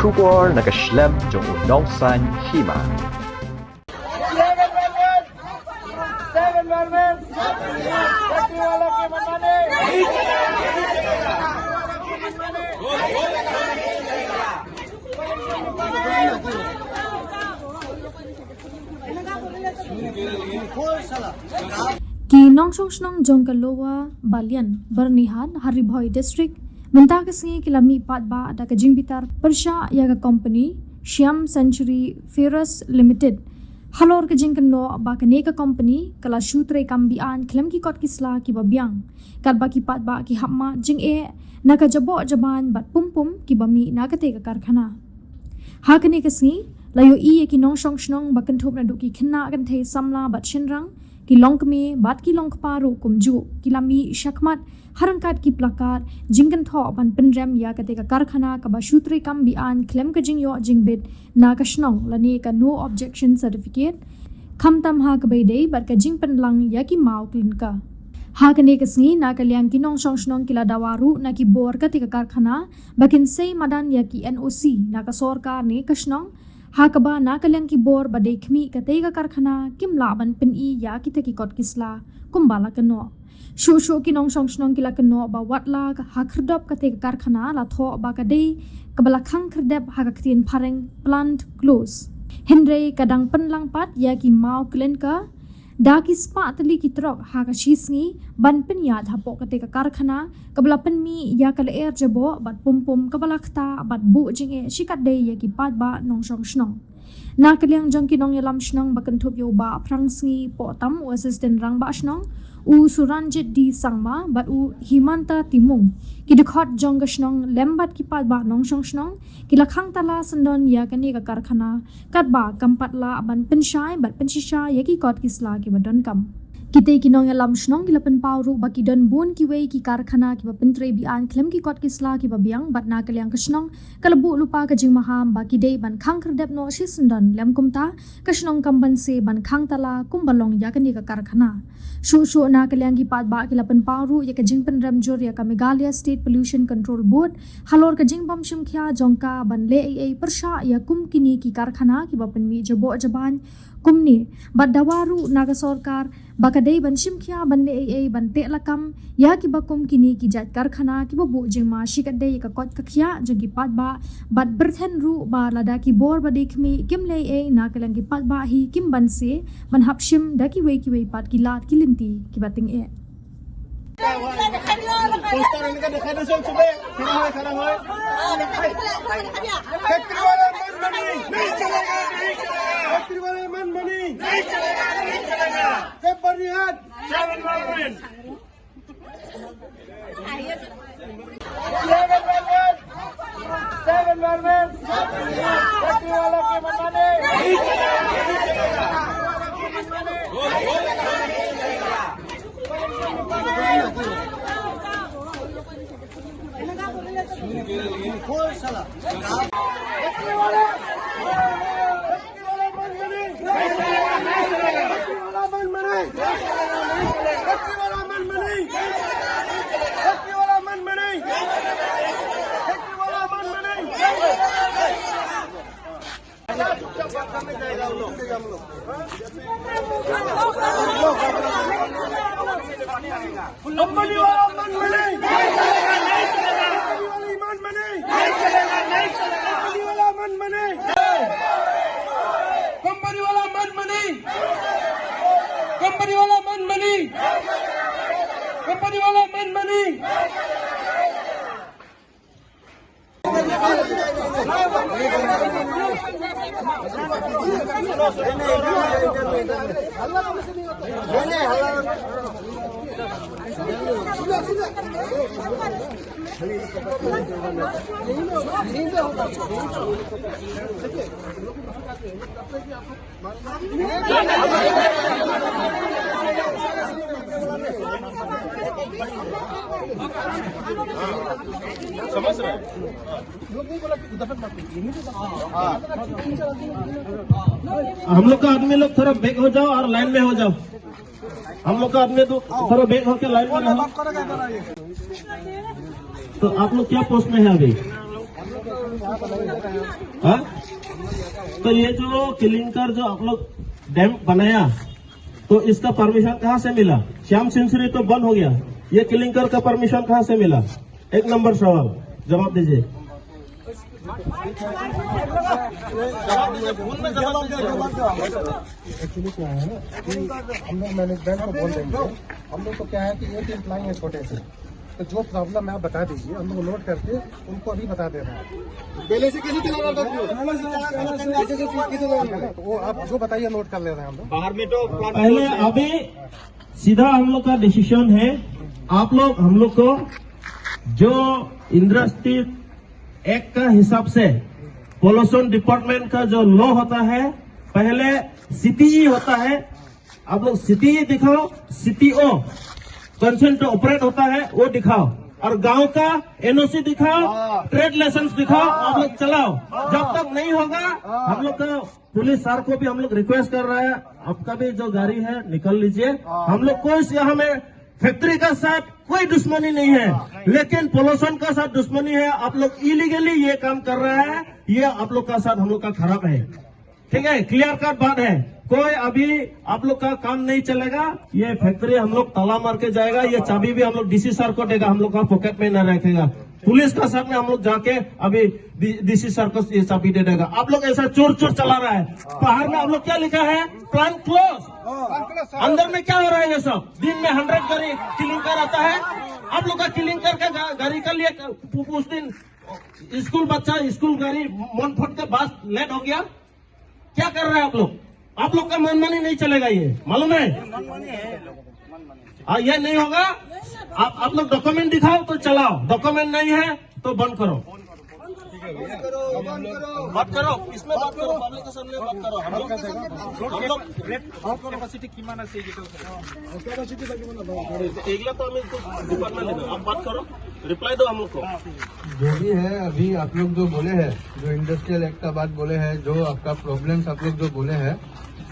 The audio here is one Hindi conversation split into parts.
Shubor nakaslem jong unongsan Hima. 7 Marvel. Kaki wala ke manane. Ki Shnong Jongkalowa Balian Byrnihat Haribhoi District Menta kasi kilami patba ada kajing bitar Persha Ïaka Company Shyam Century Ferrous Limited Halor kajing kano ba kaneka company kala shu Treikam Beaiñ klem ki kot kisla ki babiang kat ba ki patba ki hapma jing naka Jaboh jaban bat pum ki bami nakate ka Karkhana ha kane kasi layo ki Shnong bakanthop na du ki khna kan the samla bat shinrang ki longkme bat ki longkparu kumju kilami shakmat harangkat ki plakat jingkan tho ban penrem ya kate ka Karkhana ka ba shutre kam Beaiñ klem ka jing yo jingbit na ka Shnong lani ka no objection certificate khamtam ha ka beidei bat ka jing penlang ya ki mau klin ka ha kane ka sni na ka liang ki Shnong kila dawaru na ki bor ka te ka Karkhana bakin sei madan ya ki NOC na ka sarkar ne ka Shnong Hakaba na kalyang ki bor ba dekhmi katega Karkhana kim laban Pynmih ya kita ki kot kisla kumbala kano shu ki Shnong kila kano ba watla hakhrdop katega Karkhana la tho ba ka dei kabala khang khrdep ha ka ktin phareng plant close Henry kadang penlang pat ya ki mau klen ka da ki spa tali ki trok ha ka shisngi ban Byrnihat hapo katega Karkhana kabala Pynmih ya ka Lyer Jaboh bat pum kabala khta bat bu jinge shikat dei ya ki pat ba Shnong na kalyang jong ki yalam Shnong bakanthop yo ba prangngi po tam u assistant rang ba Shnong u suranjit di sangma bat u himanta timung ki dekhot jong ga Shnong lembat ki pat ba Shnong ki lakhang tala sandon ya kani ka Karkhana kat ba kampat la ban penshai bat penshisha ya ki kot kisla ki badon kam Kita ki yalam Shnong ki lapen pauru ba ki don bun ki wei ki Karkhana ki ba pentre Beaiñ klem ki kot kisla ki ba biang bat na kalyang ka Shnong kalabu lupa ka jing maham ba ki dei ban khang khrdep no shisndon lem kumta ka Shnong kamban se ban khang tala kumbalong ya kani ka Karkhana shu na kalyang ki pat ba ki lapen pauru ya ka jing penrem jor ya ka Meghalaya State Pollution Control Board halor ka jing bam shimkhya jongka ban le persha ya kum kini ki Karkhana ki ba Pynmih Jaboh jaban kumni bat dawaru naga sarkar bakadei ban shimkhya ban le ban te lakam ya ki bakum kini ki jat Karkhana ki bu jema shikadei ka kot kakhya jogi pat ba bat berthen ru ba lada ki bor ba dekhmi kim le na kalang ki pat ba hi kim ban se ban hapshim da ki wei pat ki lat ki linti ki bating Poster ini kan dekat dengan sumber. Sekarang hoy. Ketriwala man money. Naik चलेगा. Byrnihat. Seven Marvel. Ketriwala ke manane. Naik चलेगा. समझ रहे हम लोग का आदमी लोग थोड़ा बैक हो जाओ और लाइन में हो जाओ। हम लोग का आदमी तो थोड़ा बैक होकर लाइन में रहो। तो आप लोग क्या पोस्ट में है अभी? हाँ? तो ये जो क्लिंकर जो आप लोग डैम बनाया, तो इसका परमिशन कहाँ से मिला? श्याम सेंचुरी तो बंद हो गया, ये क्लिंकर का परमिशन कहाँ से मिला? एक नंबर सवाल, जवाब दीजिए। एक्चुअली क्या है ना कि हम लोग मैनेजमेंट को बोल देंगे, हम लोग को क्या है कि एक एम्प्लॉई है छोटे से, तो जो प्रॉब्लम है आप बता दीजिए, हम लोग नोट करके उनको अभी बता दे रहे हैं। पहले से किसी तो वो आप जो बताइए नोट कर ले रहे हैं हम लोग। बाहर में तो पहले अभी सीधा हम लोग का डिसीजन है, आप लोग हम लोग को जो इंडस्ट्री एक्ट का हिसाब से पोल्यूशन डिपार्टमेंट का जो लॉ होता है, पहले सीटीई होता है, आप लोग सीटीई दिखाओ, सीटीओ कंसेंट टू ऑपरेट होता है वो दिखाओ, और गांव का एनओसी दिखाओ, ट्रेड लाइसेंस दिखाओ, आप लोग चलाओ। जब तक नहीं होगा, हम लोग का पुलिस सर को भी हम लोग रिक्वेस्ट कर रहे हैं, आपका भी जो गाड़ी है निकल लीजिए। हम लोग कोई यहाँ में फैक्ट्री का साथ कोई दुश्मनी नहीं है, लेकिन पोल्यूशन का साथ दुश्मनी है। आप लोग इलीगली ये काम कर रहे हैं, ये आप लोग का साथ हम लोग का खराब है, ठीक है, क्लियर कट बात है। कोई अभी आप लोग का काम नहीं चलेगा, ये फैक्ट्री हम लोग ताला मार के जाएगा, ये चाबी भी हम लोग डीसी सर को देगा, हम लोग का पॉकेट में न रखेगा। पुलिस का साथ में हम लोग जाके अभी डीसी सर को ये चाबी दे देगा। आप लोग ऐसा चोर चोर चला रहा है। बाहर में आप लोग क्या लिखा है? Plant close. अंदर में क्या हो रहा है? ये सब दिन में 100 गाड़ी क्लिंकर आता है। आप लोग का क्लिंकर का गाड़ी का लिए उस दिन स्कूल बच्चा स्कूल गाड़ी मन फट के बस लेट हो गया। क्या कर रहे हैं आप लोग? आप लोग का मनमानी नहीं चलेगा, ये मालूम है। ये नहीं होगा। आप लोग डॉक्यूमेंट दिखाओ तो चलाओ, डॉक्यूमेंट नहीं है तो बंद करो। बात करो, इसमें बात करो, पब्लिक के सामने बात करो। हम लोग कैपेसिटी कितना चाहिए तो हमें डिपार्टमेंट लेना। आप बात करो, रिप्लाई दो हम लोग को। जो भी है अभी आप लोग जो बोले हैं, जो इंडस्ट्रियल एक्ट का बात बोले हैं, जो आपका प्रॉब्लम्स आप लोग जो बोले हैं,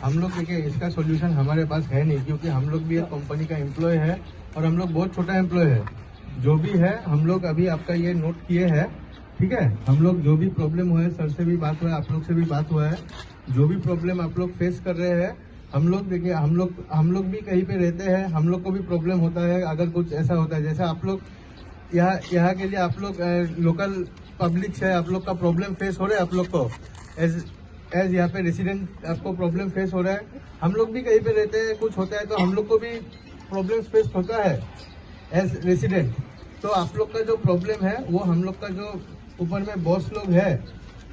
हम लोग देखिए इसका सोल्यूशन हमारे पास है नहीं, क्योंकि हम लोग भी एक कंपनी का एम्प्लॉय है और हम लोग बहुत छोटा एम्प्लॉय है। जो भी है हम लोग अभी आपका ये नोट किए हैं, ठीक है। हम लोग जो भी प्रॉब्लम हुआ है, सर से भी बात हुआ है, आप लोग से भी बात हुआ है, जो भी प्रॉब्लम आप लोग फेस कर रहे हैं, हम लोग देखिए हम लोग भी कहीं पे रहते हैं, हम लोग को भी प्रॉब्लम होता है। अगर कुछ ऐसा होता है, जैसे आप लोग यहाँ के लिए आप लोग लोकल पब्लिक है, आप लोग का प्रॉब्लम फेस हो रहा है, आप लोग को एज यहाँ पे रेसिडेंट आपको प्रॉब्लम फेस हो रहा है। हम लोग भी कहीं पे रहते हैं, कुछ होता है तो हम लोग को भी प्रॉब्लम फेस होता है एज रेसिडेंट। तो आप लोग का जो प्रॉब्लम है वो हम लोग का जो ऊपर में बॉस लोग है,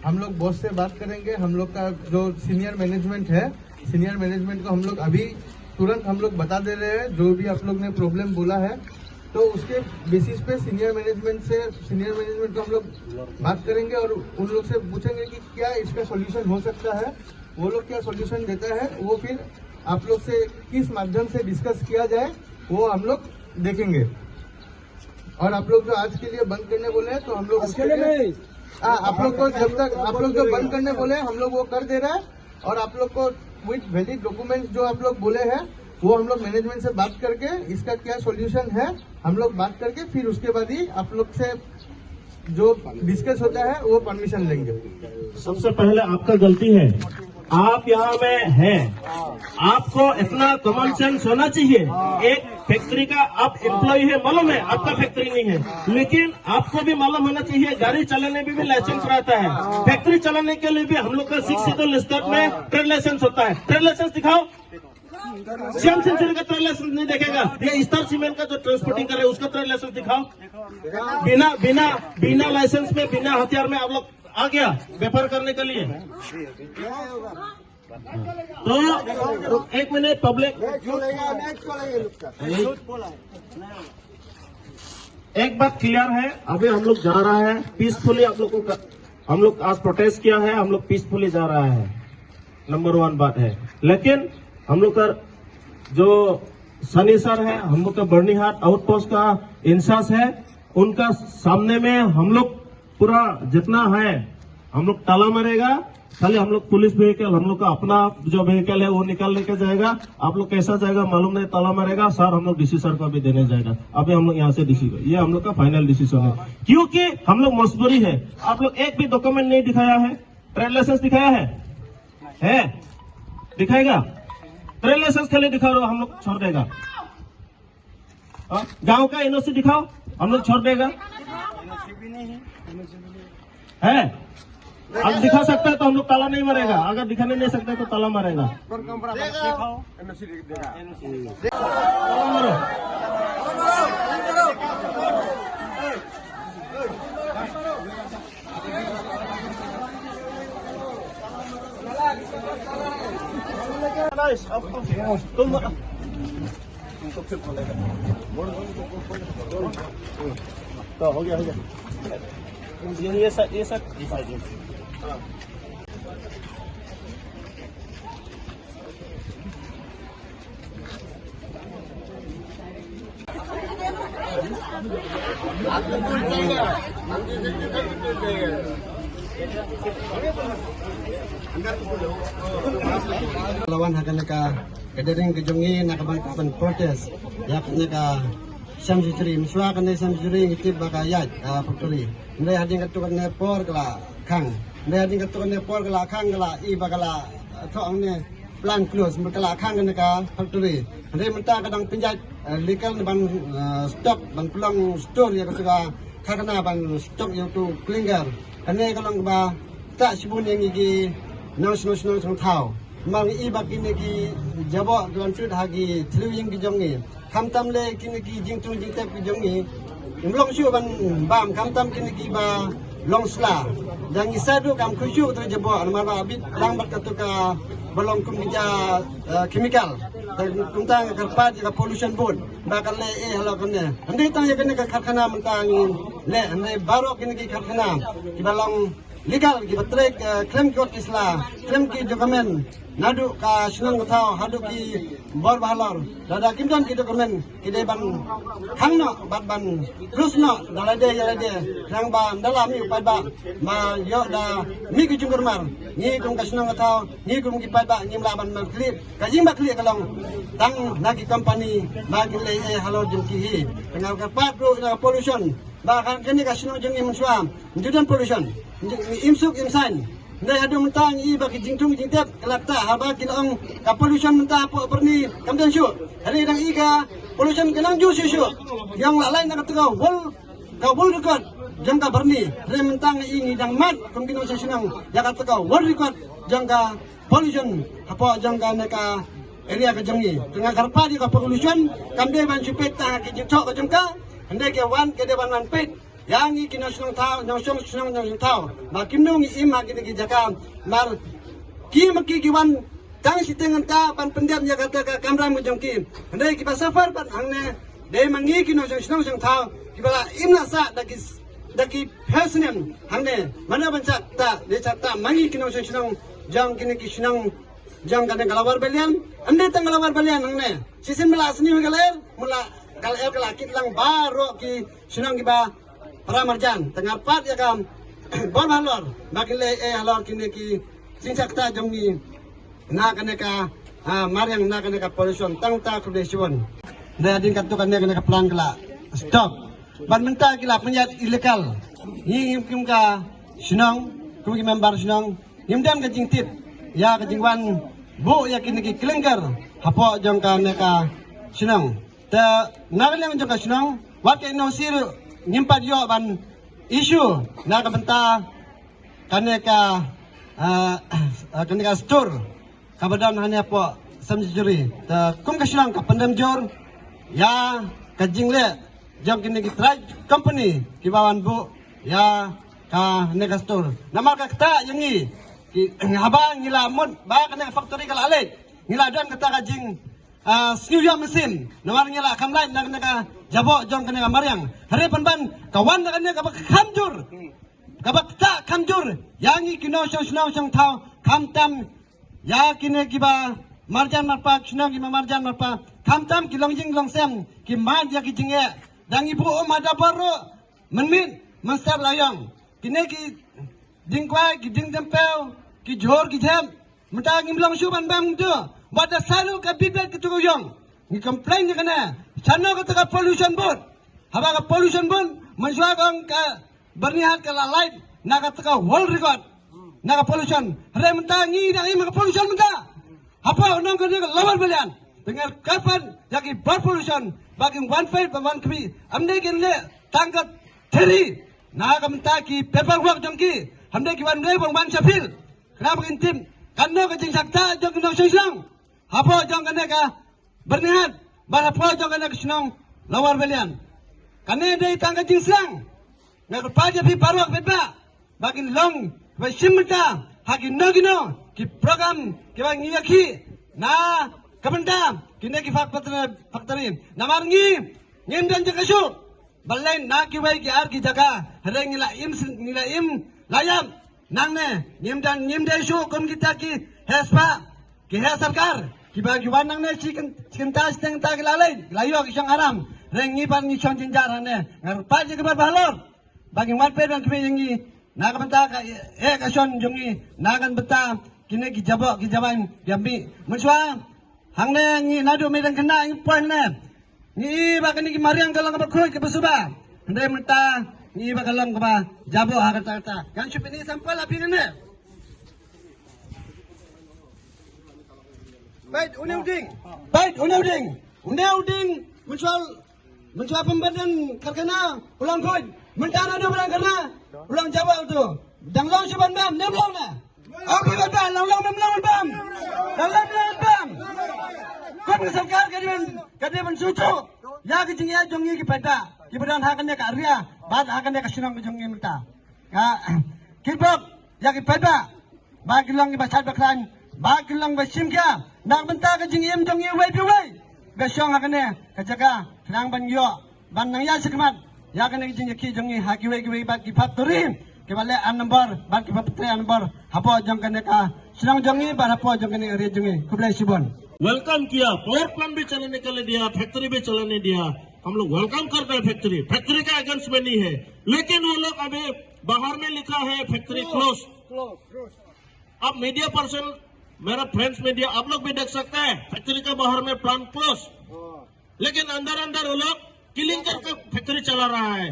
हम लोग बॉस से बात करेंगे। हम लोग का जो सीनियर मैनेजमेंट है, सीनियर मैनेजमेंट को हम लोग अभी तुरंत हम लोग बता दे रहे हैं जो भी आप लोग ने प्रॉब्लम बोला है। तो उसके बेसिस पे सीनियर मैनेजमेंट को हम लोग बात करेंगे और उन लोग से पूछेंगे कि क्या इसका सॉल्यूशन हो सकता है। वो लोग क्या सॉल्यूशन देता है वो फिर आप लोग से किस माध्यम से डिस्कस किया जाए वो हम लोग देखेंगे। और आप लोग जो आज के लिए बंद करने बोले हैं तो हम लोग उसके लिए आप लोग को जब तक आप लोग जो बंद करने बोले हैं हम लोग वो कर दे रहे हैं। और आप लोग को विथ वैलिड डॉक्यूमेंट्स जो आप लोग बोले हैं वो हम लोग मैनेजमेंट से बात करके इसका क्या सॉल्यूशन है हम लोग बात करके फिर उसके बाद ही आप लोग से जो डिस्कस होता है वो परमिशन लेंगे। सबसे पहले आपका गलती है, आप यहाँ में हैं, आपको इतना कॉमन सेंस होना चाहिए। एक फैक्ट्री का आप एम्प्लॉय है, मालूम है आपका फैक्ट्री नहीं है, लेकिन आपको भी मालूम होना चाहिए गाड़ी चलाने में भी लाइसेंस रहता है। फैक्ट्री चलाने के लिए भी हम लोग का 6 शेड्यूल स्टेट में ट्रेड लाइसेंस होता है। ट्रेड लाइसेंस दिखाओ। श्याम सेंचुरी का ट्रेड लाइसेंस नहीं देखेगा। ये स्टार सीमेंट का जो ट्रांसपोर्टिंग करे उसका ट्रेड लाइसेंस दिखाओ। बिना लाइसेंस में, बिना हथियार में आप लोग आ गया व्यापार करने के लिए। तो एक मिनट पब्लिक, एक बात क्लियर है, अभी हम लोग जा रहा है पीसफुली। आप लोगों का हम लोग आज प्रोटेस्ट किया है, हम लोग पीसफुली जा रहा है, नंबर 1 बात है। लेकिन हम लोग का जो सनी सर है, हम लोग का बर्निहाट आउटपोस्ट का इंचार्ज है, उनका सामने में हम लोग पूरा जितना है हम लोग ताला मारेगा, खाली हम लोग पुलिस व्हीकल, हम लोग का अपना जो व्हीकल है वो निकाल लेके जाएगा। आप लोग कैसा जाएगा मालूम नहीं, ताला मारेगा सर, हम लोग डीसी सर को भी देने जाएगा। अभी हम लोग यहाँ से डीसी को, ये हम लोग का फाइनल डिसीजन है, क्योंकि हम लोग मजबूरी है। आप लोग एक भी डॉक्यूमेंट नहीं दिखाया है, ट्रेड लाइसेंस दिखाया है दिखाएगा, ट्रेड लाइसेंस खाली दिखा रहा, हम लोग छोड़ देगा। गांव का एनओसी दिखाओ, हम लोग छोड़ देगा। है आप दिखा सकते हैं तो हम लोग ताला नहीं मारेगा, अगर दिखाने नहीं सकते तो ताला मारेगा। तो हो गया ये सब lawan hakan ka kadering kejungi nak ban protes ya ka samjuri miswa kan samjuri ngitip bakayat factory ndai hading katukan ne por kala khang ndai hading katukan ne por kala khang kala I bakala thong ne plan close bakala khang kan ka factory ndai menta kadang penjat legal ban stock ban pulang store ya katuka Karkhana ban stock yang tu klinger ane kalau ba tak sibun yang igi nasional sang thau mang I bagi ki Jaboh tuan tut hagi tluing ki jongi kamtam le kini ki jingtung jingtep ki jongi imlong syu ban bam kamtam kini ki ba long sla yang isadu kam khusyu tu Jaboh mar ba bit lang bat katuka balong kum bija chemical tentang kerpat ka pollution board bakal le halo kene andi tang ya kene ka Karkhana mentang le andi baro kini ki Karkhana ki balong legal ki batrek claim court isla claim ki dokumen nadu ka Shnong thao hadu ki bor balor dada kimdan ki dokumen ki de ban khangno bat ban krusno dalade yalade rang ba dalami upai ba ma yo da mi ki junggur mar ni kum ka Shnong thao ni kum ki pai ba ni la ban klip ka jing ba klip kalong tang nagi company ma ki le halo jung ki hi tengah ka patro pollution ba kan kini ka Shnong jung im swam judan pollution imsuk imsan ndai hadu mentang I bagi jingtung jingtep kelakta haba kilong ka pollution mentah apa perni kamdan syu hari dang I ka pollution kelang ju syu yang lain nak tengah wol record jang ka perni hari mentang I ni dang mat kum kino Shnong ya ka tengah wol record jang ka pollution apa jang ka neka area ka jangi tengah karpa di ka pollution kamde ban supet ta ki jingtok ka jangka ndai ke wan ke de ban pet yang I kina Shnong thao Shnong thao ma kimnong I ma kini ki jaka mar ki maki ki wan tang sitengan ka pan pendiam ya kata ka kamram mo jongki ndai ki pasafar pan hangne de mangi kino Shnong thao ki bala imna sa daki personem hangne mana banca ta de chata mangi kino Shnong jang kini ki Shnong jang kana galawar balian ande tang galawar balian hangne sisen mala asni galer mula kal kala kitlang baro ki Shnong ki ba para marjan tengah pat ya kam bon halor makile halor kini ki singsakta jongi na kaneka mariang na kaneka pollution tang ta kudesiwan da din katu kaneka plan kala stop ban menta kila penyat illegal hi kim ka Shnong kum ki member Shnong himdan ka jingtip ya ka jingwan bu ya kini ki klinger hapo jong ka neka Shnong ta nagaleng jong ka Shnong wat ka no siru nyimpat yo ban isu na ka benta kaneka store kabadan hanya po samjuri ta kum ka Shnong ka pandam jor ya ka jingle jong kini ki Treikam company ki bawan bu ya ka neka store nama ka kta yangi ki habang ngila mut ba ka factory kala alit ngila don kata ka jing sniuya mesin nawar ngila kamlai na Jaboh jong kena mariang hari ban kawan na kanya kabak kamjur kabak ta kamjur yangi kino Shnong thao kamtam ya kine kiba marjan marpa Shnong ki marjan marpa kamtam kilong jing long sem ki mad ya ki jinge dang ibu ada baru menmin master layang kine ki Dingkwai ki ding tempel ki jor ki them menta ngimlang suban bang tu bada salu ka bibet ki tu yong ni complain ni kana chano ka taka pollution board haba ka pollution board mansua kang ka Byrnihat ka light naga taka world record naga pollution re menta ngi na ka pollution menta apa unang ka lawan belian dengan kapan yaki bar pollution bagi 1.1 kami amne kinle tangkat theri naga menta ki paperwork jongki हमने की वन रे बंग शफिल खराब इंतिम कन्नो के जिंग सकता जो कन्नो शिशलंग हापो जो कन्ने का Byrnihat बाला पो जो कन्ने Shnong लवर बेलियन कन्ने दे तंग जिंग सlang नगर पाजे भी पारवक बेबा बाकिन लोंग वे शिमटा हाकि नगिनो की प्रोग्राम के बंग Ïaki ना कबंडा किन्ने की फैक्टरी नमारंगी निंदन जगशु बल्लेन ना की वे की आर की जगह हरेंग निला इम Layam, nangne, nyimdan isu kom kita ki hespa, ki hes sarkar, ki bagi wan nangne chicken tas teng ta ki lalai, layo ki syang aram, rengi ban ni syang jinjar ne, ngar pa je kebar balor, bagi wan pe ban kme yengi, naga benta ka ka syon jongi, nagan beta kine ki Jaboh ki jaban yambi, menswa hangne ngi nadu medan kena ngi poin ne, ngi ba kini ki mariang kalang ka khoi ke besuba, ndai menta ni bakalang ka ba Jaboh ha kata kan supini sampel api ne bait uneuding mencual pembadan Karkhana ulang koi mentana ada ulang karena ulang Jaboh tu danglong siban bam nemlong na oke bam long nemlong bam kau sarkar kadiban sucu ya kecing ya jongi ki peta ki badan hakannya ka Arya bad hakannya ka Shnong jongi minta kibok ya ki peta bagi lang ki basat bakran bagi lang basimka nak benta ka jing jongi wei piwei besong hakannya ka jaga Khang ban yo ban nang ya sekmat ya kan ki jing ki jongi haki wei bad ki factory ki bale an number bad ki factory an number hapo jong kan ka Shnong jongi bad hapo jong kan Arya jongi kublai sibon welcome किया पावर प्लांट भी चलाने के लिए दिया फैक्ट्री भी चलाने दिया हम लोग वेलकम करते हैं फैक्ट्री का अगेंस्ट में नहीं है लेकिन वो लोग अभी बाहर में लिखा है फैक्ट्री क्लोज अब मीडिया पर्सन मेरा फ्रेंड्स मीडिया आप लोग भी देख सकते हैं फैक्ट्री के बाहर में प्लांट क्लोज लेकिन अंदर वो लोग किलिंग करके फैक्ट्री चला रहा है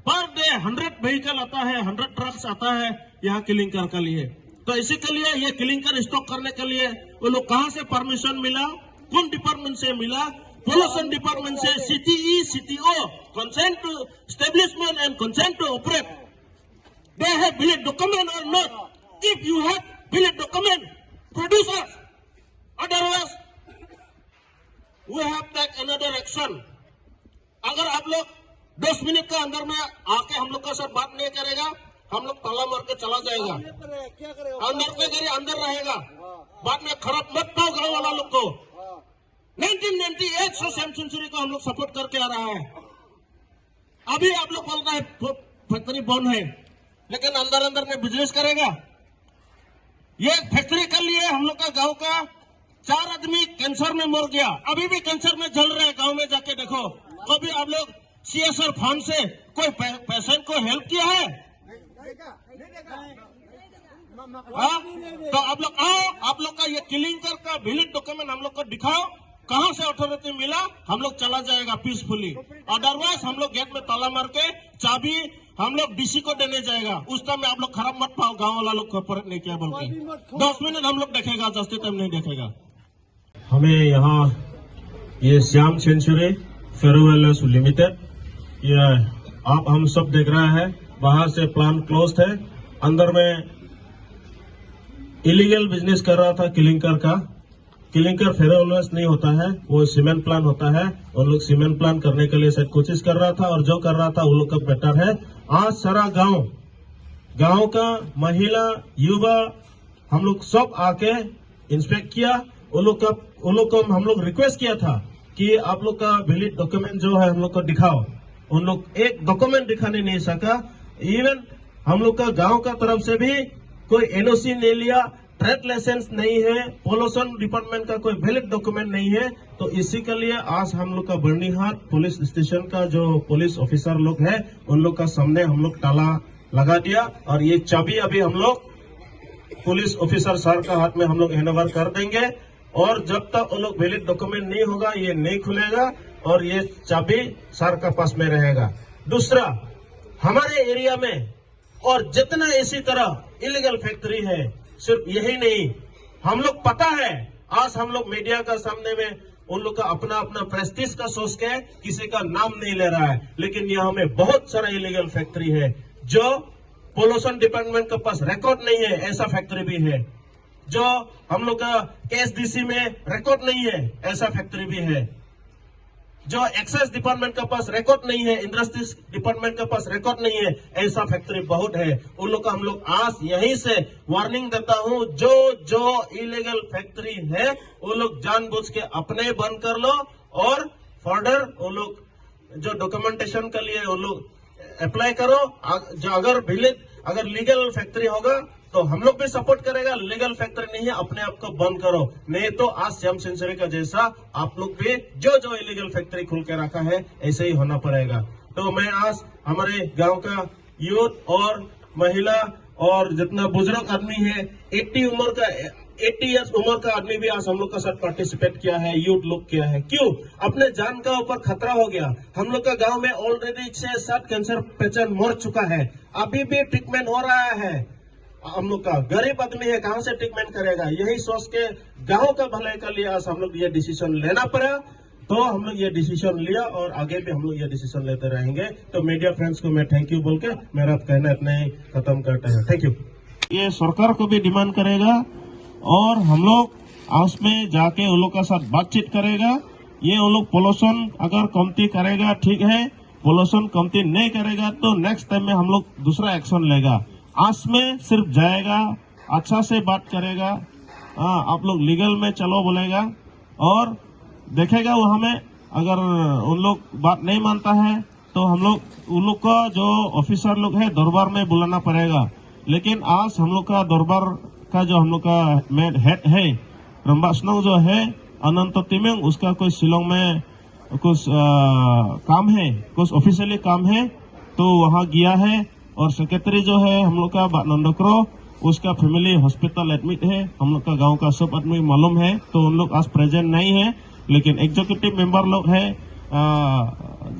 पर डे 100 व्हीकल आता है 100 ट्रक्स आता है यहाँ किलिंग कर के लिए तो इसी के लिए ये क्लिंकर स्टॉक करने के लिए वो लोग कहां से परमिशन मिला कौन डिपार्टमेंट से मिला पोल्यूशन डिपार्टमेंट से CTE CTO consent to establishment and consent to operate they have valid document or not if you have valid document produce us otherwise we have take another action अगर आप लोग 10 मिनट के अंदर में आके हम लोग का साथ बात नहीं करेगा हम लोग ताला मार के चला जाएगा अंदर के घर अंदर रहेगा बाद में खराब मत पाओ गाँव वाला लोग को 1998 सेंचुरी को हम लोग सपोर्ट करके आ रहा है अभी आप लोग बोल रहे हैं फैक्ट्री बंद है लेकिन अंदर में बिजनेस करेगा ये फैक्ट्री के लिए हम लोग का गांव का 4 आदमी कैंसर में मर गया अभी भी कैंसर में जल रहे हैं गांव में जाके देखो कभी आप लोग CSR फंड से कोई पेशेंट को हेल्प किया है तो आप लोग आओ आप लोग का ये क्लिंकर का वैलिड डॉक्यूमेंट हम लोग को दिखाओ कहां से अथॉरिटी मिला हम लोग चला जाएगा पीसफुली अदरवाइज हम लोग गेट में ताला मार के चाबी हम लोग DC को देने जाएगा उस टाइम में आप लोग खराब मत पाओ गांव वाला लोग कॉर्पोरेट नहीं किया बोल के 10 मिनट हम लोग देखेगा जस्ती टाइम नहीं देखेगा हमें यहाँ ये श्याम सेंचुरी फेरोवेल्स लिमिटेड ये आप हम सब देख रहे हैं बाहर से प्लांट क्लोज है अंदर में इलीगल बिजनेस कर रहा था क्लिंकर फेरोवेल्स नहीं होता है वो सीमेंट प्लांट होता है और लोग सीमेंट प्लांट करने के लिए शायद कोशिश कर रहा था और जो कर रहा था वो लोग का बेटर है आज सारा गांव का महिला युवा हम लोग सब आके इंस्पेक्ट किया वो लोग को हम लोग रिक्वेस्ट किया था कि आप लोग का वैलिड डॉक्यूमेंट जो है हम लोग को दिखाओ उन लोग एक डॉक्यूमेंट दिखाने नहीं सका इवन हम लोग का गांव का तरफ से भी कोई NOC नहीं लिया ट्रेड लाइसेंस नहीं है पोल्यूशन डिपार्टमेंट का कोई वैलिड डॉक्यूमेंट नहीं है तो इसी के लिए आज हम लोग का बर्निहाट पुलिस स्टेशन का जो पुलिस ऑफिसर लोग है उन लोग का सामने हम लोग ताला लगा दिया और ये चाबी अभी हम लोग पुलिस ऑफिसर सर का हाथ में हम लोग हैंडओवर कर देंगे और जब तक वो लोग वैलिड डॉक्यूमेंट नहीं होगा ये नहीं खुलेगा और ये चाबी सर का पास में रहेगा। दूसरा, हमारे एरिया में और जितना इसी तरह इलीगल फैक्ट्री है, सिर्फ यही नहीं, हम लोग पता है आज हम लोग मीडिया का सामने में उन लोग का अपना अपना प्रेस्टीज का सोच के किसी का नाम नहीं ले रहा है, लेकिन यहाँ में बहुत सारा इलीगल फैक्ट्री है जो पोल्यूशन डिपार्टमेंट के पास रिकॉर्ड नहीं है, ऐसा फैक्ट्री भी है। जो हम लोग का केएसडीसी में रिकॉर्ड नहीं है, ऐसा फैक्ट्री भी है। जो एक्साइज डिपार्टमेंट के पास रिकॉर्ड नहीं है, इंडस्ट्रीज डिपार्टमेंट के पास रिकॉर्ड नहीं है, ऐसा फैक्ट्री बहुत है। उन लोग का हम लोग आज यहीं से वार्निंग देता हूं, जो इलीगल फैक्ट्री है वो लोग जानबूझ के अपने बंद कर लो और फर्दर वो लोग जो डॉक्यूमेंटेशन के लिए वो लोग अप्लाई करो। जो अगर लीगल फैक्ट्री होगा तो हम लोग भी सपोर्ट करेगा, लीगल फैक्ट्री नहीं है अपने आप को बंद करो, नहीं तो आज श्याम सेंचुरी का जैसा आप लोग भी जो इलीगल फैक्ट्री खुल के रखा है ऐसे ही होना पड़ेगा। तो मैं आज हमारे गांव का यूथ और महिला और जितना बुजुर्ग आदमी है 80 इयर्स उम्र का आदमी भी आज हम लोग का साथ पार्टिसिपेट किया है, यूथ लोग किया है। क्यों? अपने जान का ऊपर खतरा हो गया। हम लोग का गांव में ऑलरेडी 6-7 कैंसर पेशेंट मर चुका है, अभी भी ट्रीटमेंट हो रहा है। हम लोग का गरीब आदमी है, कहां से ट्रीटमेंट करेगा? यही सोच के गांव का भलाई के लिए आज हम लोग ये डिसीजन लेना पड़ा, तो हम लोग ये डिसीजन लिया और आगे भी हम लोग ये डिसीजन लेते रहेंगे। तो मीडिया फ्रेंड्स को मैं थैंक यू बोल के मेरा कहना इतना ही खत्म करते हैं। Thank you. ये सरकार को भी डिमांड करेगा और हम लोग आपस में जाके उन लोग का साथ बातचीत करेगा। ये उन लोग पोल्यूशन अगर कमती करेगा ठीक है, पोल्यूशन कमती नहीं करेगा तो नेक्स्ट टाइम में हम लोग दूसरा एक्शन लेगा। आज में सिर्फ जाएगा, अच्छा से बात करेगा, आप लोग लीगल में चलो बोलेगा और देखेगा वो हमें। अगर उन लोग बात नहीं मानता है तो हम लोग उन लोग का जो ऑफिसर लोग है दरबार में बुलाना पड़ेगा। लेकिन आज हम लोग का दरबार का जो हम लोग का हेड है रंबास्नोंग जो है अनंत तिमिंग, उसका कोई शिलोंग में कुछ काम है, कुछ ऑफिशियली काम है तो वहाँ गया है। और सेक्रेटरी जो है हम लोग का नंदक्रो, उसका फैमिली हॉस्पिटल एडमिट है, हम लोग का गांव का सब आदमी मालूम है, तो उन लोग आज प्रेजेंट नहीं है। लेकिन एग्जीक्यूटिव मेंबर लोग है,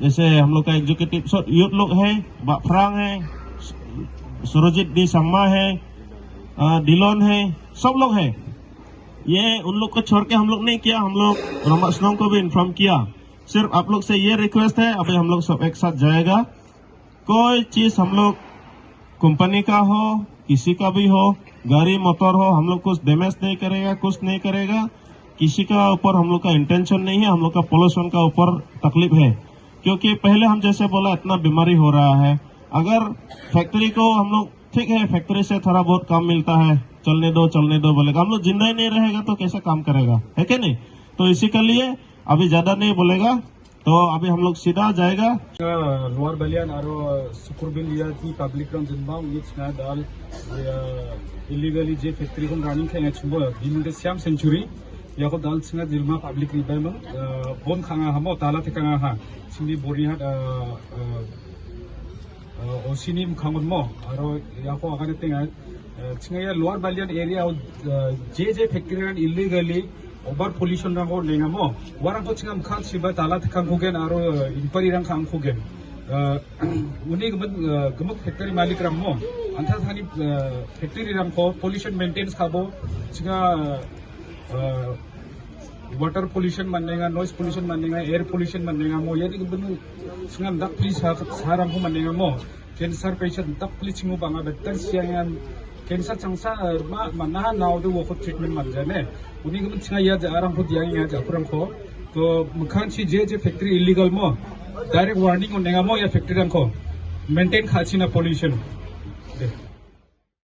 जैसे हम लोग का एग्जीक्यूटिव यूथ लोग है, फ्रांग है, सुरजीत डी सम्मा है, डिलोन है, सब लोग है। ये उन लोग को छोड़ के हम लोग नहीं किया, हम लोग रंबास्नोंग को भी इन्फॉर्म किया। सिर्फ आप लोग से ये रिक्वेस्ट है, अभी हम लोग सब एक साथ जाएगा। कोई चीज हम लोग कंपनी का हो, किसी का भी हो, गाड़ी मोटर हो, हम लोग कुछ डैमेज नहीं करेगा, कुछ नहीं करेगा। किसी का ऊपर हम लोग का इंटेंशन नहीं है, हम लोग का पोल्यूशन का ऊपर तकलीफ है। क्योंकि पहले हम जैसे बोला इतना बीमारी हो रहा है। अगर फैक्ट्री को हम लोग ठीक है, फैक्ट्री से थोड़ा बहुत काम मिलता है, चलने दो बोलेगा, हम लोग जिंदा ही नहीं रहेगा तो कैसे काम करेगा, है कि नहीं? तो इसी के लिए अभी ज्यादा नहीं बोलेगा, तो अभी हम लोग सीधा जाएगा। लोअर बलियान और सुकुरबिल लियर की पब्लिक रन जिनबा ये छना दाल इलीगली जे फैक्ट्री को रनिंग खेंगे छुबो दिन श्याम सेंचुरी याको दाल छना जिलमा पब्लिक रिबाय म बोन खांगा हमो ताला थेकांगा हा सिंनि बर्निहाट ओसिनि खांगन म आरो याको आगाने तेंगा छंगा लोअर बलियान एरिया जे factory run illegally over pollution रंगो लेंगामो वारंगो चिंगम खान सिबा ताला थखां खुगेन आरो इंपरी रंग खां खुगेन उनी गमक फैक्ट्री मालिक रंगमो अंथा थानी फैक्ट्री रंगको पोल्यूशन मेंटेनेंस खाबो चिंगा वाटर पोल्यूशन मानेगा, नॉइज पोल्यूशन मानेगा, एयर पोल्यूशन मानेगा मो यदि गबनु चिंगम दक प्लीज सारंगो मानेगा मो कैंसर पेशेंट दक प्लीज चिंगो बांगा बेटर सियांग कैंसर चंसा मना नाव दो वो ट्रीटमेंट मान जाने उन्हीं को चिंगा या आराम को दिया या जापुरम को तो मुखान ची जे फैक्ट्री इलीगल मो डायरेक्ट वार्निंग होनेगा मो या फैक्ट्री रंग को मेंटेन खाची ना पोल्यूशन